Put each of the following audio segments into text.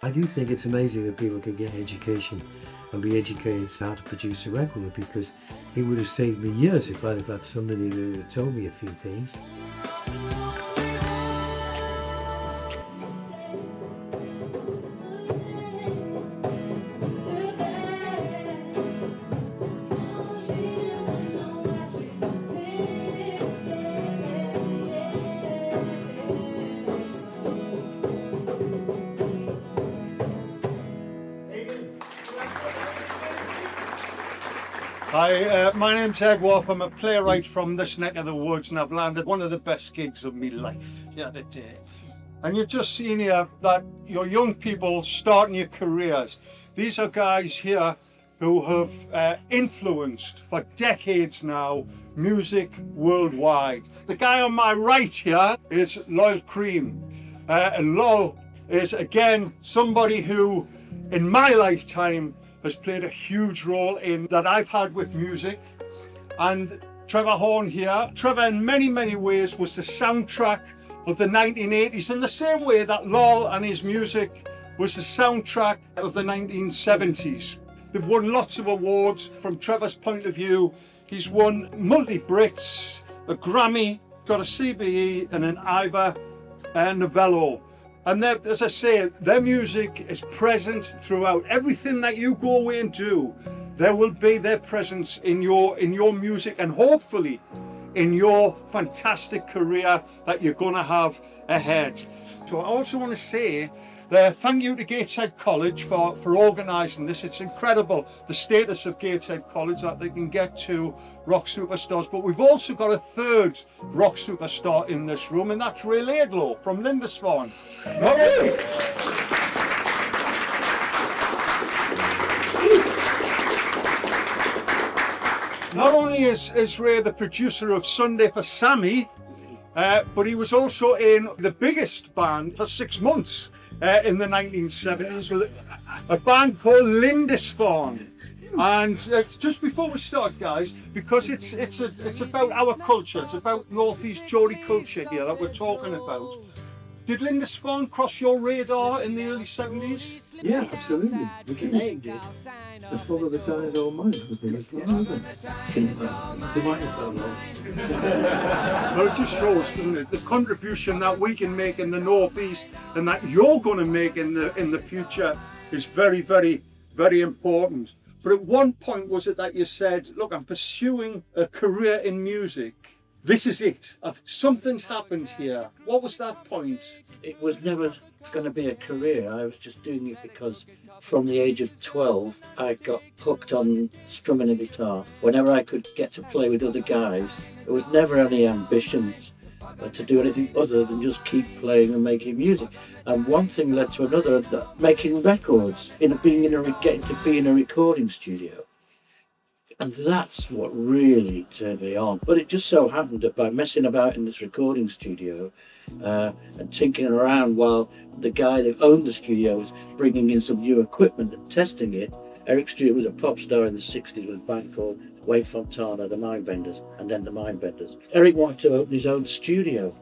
I do think it's amazing that people can get education and be educated as to how to produce a record, because it would have saved me years if I'd have had somebody that had told me a few things. Hi, my name's Ed Wolf. I'm a playwright from this neck of the woods, and I've landed one of the best gigs of my life the other day. And you've just seen here that your young people starting your careers. These are guys here who have influenced for decades now music worldwide. The guy on my right here is Lol Creme. And Lol is again somebody who, in my lifetime, has played a huge role in that I've had with music. And Trevor Horn here. Trevor in many, many ways was the soundtrack of the 1980s in the same way that Lol and his music was the soundtrack of the 1970s. They've won lots of awards. From Trevor's point of view, he's won multi-Brits, a Grammy, got a CBE and an Ivor Novello. And as I say, their music is present throughout everything that you go away and do. There will be their presence in your music, and hopefully in your fantastic career that you're going to have ahead. So I also want to say thank you to Gateshead College for organising this. It's incredible the status of Gateshead College, that they can get to rock superstars. But we've also got a third rock superstar in this room, and that's Ray Laidlaw from Lindisfarne. Not really. Not only is Ray the producer of Sunday for Sammy, but he was also in the biggest band for 6 months in the 1970s with a band called Lindisfarne. And just before we start, guys, because it's about our culture, it's about Northeast Geordie culture here that we're talking about. Did Lindisfarne cross your radar in the early 70s? Yeah, absolutely. The Canadian did. The full of the times old mine was Lindisfarne, wasn't it? It's a microphone though. Well, it just shows, doesn't it, the contribution that we can make in the Northeast and that you're going to make in the future is very, very, very important. But at one point was it that you said, look, I'm pursuing a career in music. This is it. Something's happened here. What was that point? It was never going to be a career. I was just doing it because from the age of 12, I got hooked on strumming a guitar. Whenever I could get to play with other guys, there was never any ambitions to do anything other than just keep playing and making music. And one thing led to another, making records, getting to be in a recording studio. And that's what really turned me on. But it just so happened that by messing about in this recording studio and tinkering around while the guy that owned the studio was bringing in some new equipment and testing it, Eric Stewart was a pop star in the 60s with a band called Wave Fontana, the Mindbenders, and then the Mindbenders. Eric wanted to open his own studio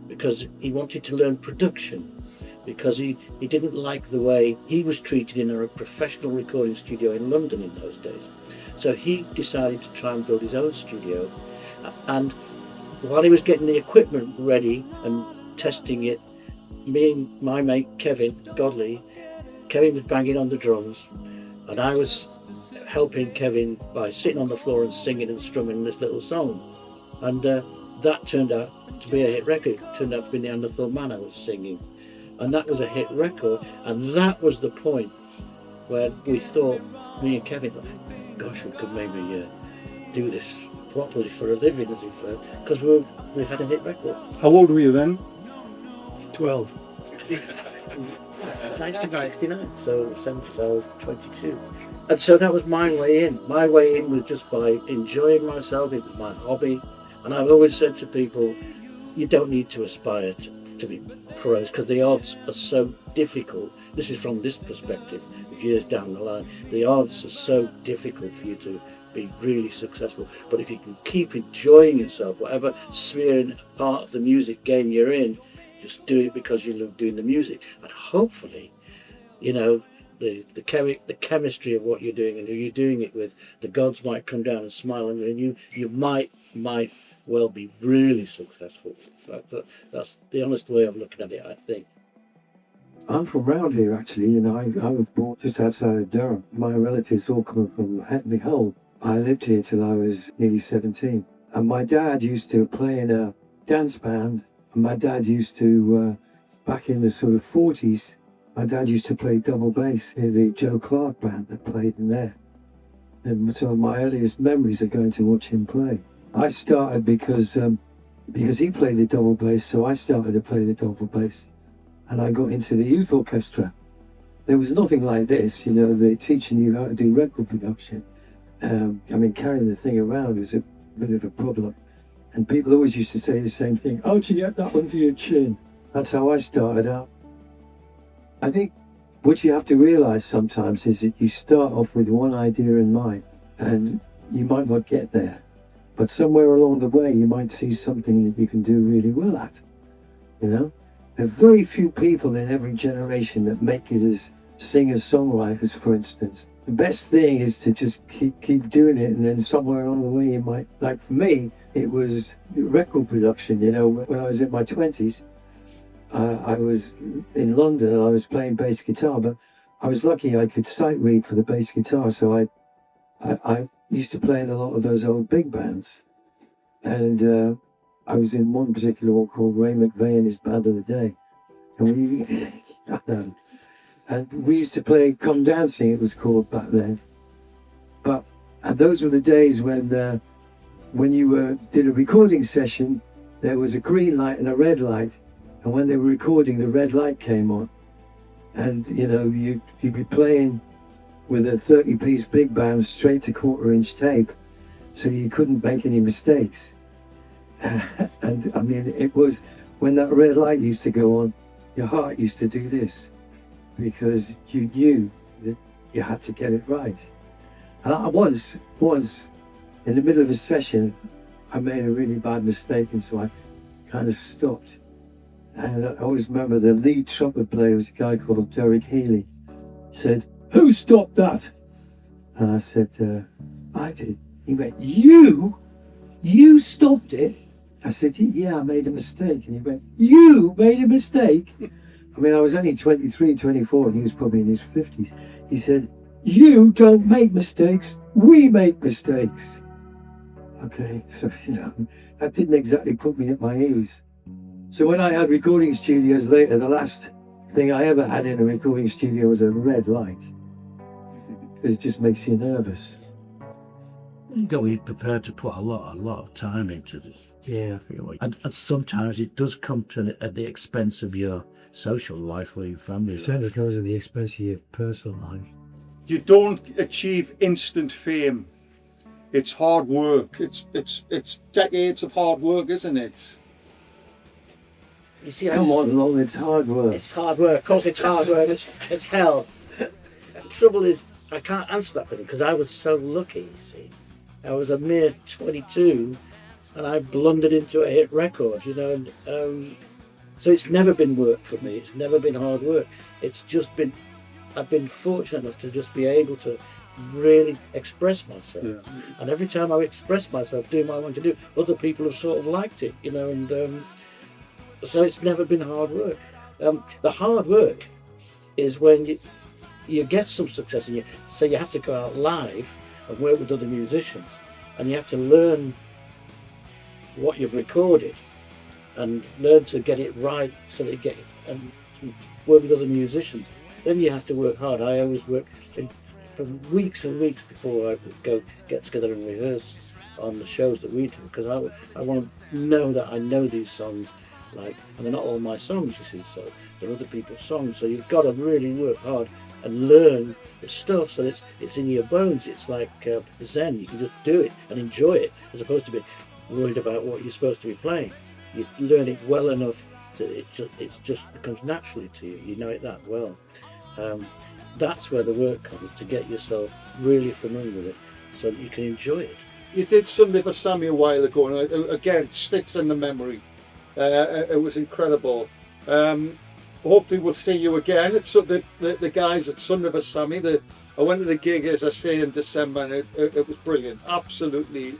because he wanted to learn production, because he didn't like the way he was treated in a professional recording studio in London in those days. So he decided to try and build his own studio, and while he was getting the equipment ready and testing it, me and my mate Kevin Godley, Kevin was banging on the drums, and I was helping Kevin by sitting on the floor and singing and strumming this little song. And that turned out to be a hit record. It turned out to be Neanderthal Man I was singing, and that was a hit record. And that was the point where we thought, me and Kevin thought, gosh, we could maybe do this properly for a living, as it were, because we had a hit record. How old were you then? 12. 1969, so 70, so I was 22. And so that was my way in. My way in was just by enjoying myself. It was my hobby. And I've always said to people, you don't need to aspire to be pros, because the odds are so difficult. This is from this perspective, years down the line. The odds are so difficult for you to be really successful. But if you can keep enjoying yourself, whatever sphere and part of the music game you're in, just do it because you love doing the music. And hopefully you know, the chemistry of what you're doing and who you're doing it with. The gods might come down and smile on you, and you might well be really successful. That's the honest way of looking at it, I think. I'm from round here, actually. You know, I was born just outside of Durham. My relatives all come from Hetton-le-Hole. I lived here till I was nearly 17. And my dad used to play in a dance band. And my dad used to, back in the sort of 40s, my dad used to play double bass in the Joe Clark band that played in there. And some of my earliest memories are going to watch him play. I started because he played the double bass, so I started to play the double bass. And I got into the youth orchestra. There was nothing like this, you know, they're teaching you how to do record production. I mean, carrying the thing around was a bit of a problem. And people always used to say the same thing, how'd you get that under your chin? That's how I started out. I think what you have to realise sometimes is that you start off with one idea in mind, and you might not get there. But somewhere along the way, you might see something that you can do really well at, you know? There are very few people in every generation that make it as singers-songwriters, for instance. The best thing is to just keep doing it, and then somewhere along the way you might, like for me, it was record production, you know. When I was in my 20s, I was in London and I was playing bass guitar, but I was lucky I could sight read for the bass guitar, so I used to play in a lot of those old big bands. And I was in one particular one called Ray McVeigh and his Band of the Day. And we used to play Come Dancing, it was called back then. And those were the days when you did a recording session, there was a green light and a red light. And when they were recording, the red light came on. And, you know, you'd be playing with a 30-piece big band straight to quarter-inch tape, so you couldn't make any mistakes. And I mean, it was when that red light used to go on, your heart used to do this, because you knew that you had to get it right. And I once, in the middle of a session, I made a really bad mistake, and so I kind of stopped. And I always remember the lead trumpet player was a guy called Derek Healy. He said, "Who stopped that?" And I said, "I did." He went, "You stopped it?" I said, "Yeah, I made a mistake." And he went, "You made a mistake?" I mean, I was only 23, 24, and he was probably in his 50s. He said, "You don't make mistakes, we make mistakes." Okay, so, you know, that didn't exactly put me at my ease. So when I had recording studios later, the last thing I ever had in a recording studio was a red light, because it just makes you nervous. You've got to be prepared to put a lot of time into this. Yeah. And sometimes it does come at the expense of your social life or your family It life. certainly goes at the expense of your personal life. You don't achieve instant fame. It's hard work. It's decades of hard work, isn't it? You see, Come on, Lol, it's hard work. It's hard work. Of course, it's hard work. It's hell. The trouble is, I can't answer that for them because I was so lucky. You see, I was a mere 22, and I blundered into a hit record. You know, and so it's never been work for me. It's never been hard work. It's just been. I've been fortunate enough to just be able to really express myself. Yeah. And every time I express myself doing what I want to do, other people have sort of liked it. You know, and. So it's never been hard work. The hard work is when you get some success, and so you have to go out live and work with other musicians, and you have to learn what you've recorded and learn to get it right, so that you get and work with other musicians. Then you have to work hard. I always work for weeks and weeks before I would go get together and rehearse on the shows that we do, because I want to know that I know these songs. And they're not all my songs, you see, so they're other people's songs. So you've got to really work hard and learn the stuff so that it's in your bones. It's like Zen. You can just do it and enjoy it, as opposed to be worried about what you're supposed to be playing. You learn it well enough that it just becomes naturally to you. You know it that well. That's where the work comes, to get yourself really familiar with it so that you can enjoy it. You did something for Sammy a while ago, and again, sticks in the memory. It was incredible. hopefully we'll see you again. It's the guys at Son of a Sammy. I went to the gig, as I say, in December, and it was brilliant. Absolutely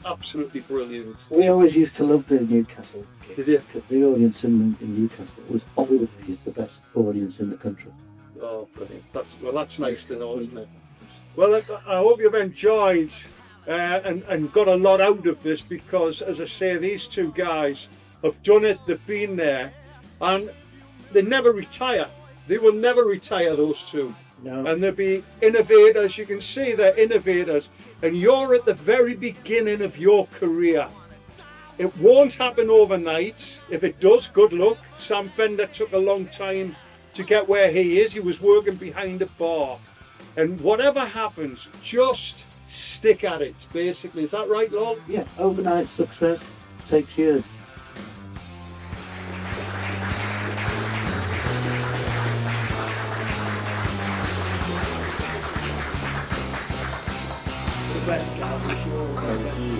brilliant. We always used to love the Newcastle gig. Did you? Because the audience in Newcastle was always the best audience in the country. Oh, brilliant. That's nice to know, isn't it? Well, I hope you've enjoyed and got a lot out of this, because, as I say, these two guys have done it, they've been there, and they never retire. They will never retire, those two. No. And they'll be innovators. You can see they're innovators, and you're at the very beginning of your career. It won't happen overnight. If it does, good luck. Sam Fender took a long time to get where he is. He was working behind a bar. And whatever happens, just stick at it, basically. Is that right, Lol? Yeah, overnight success takes years. The best guy, for sure.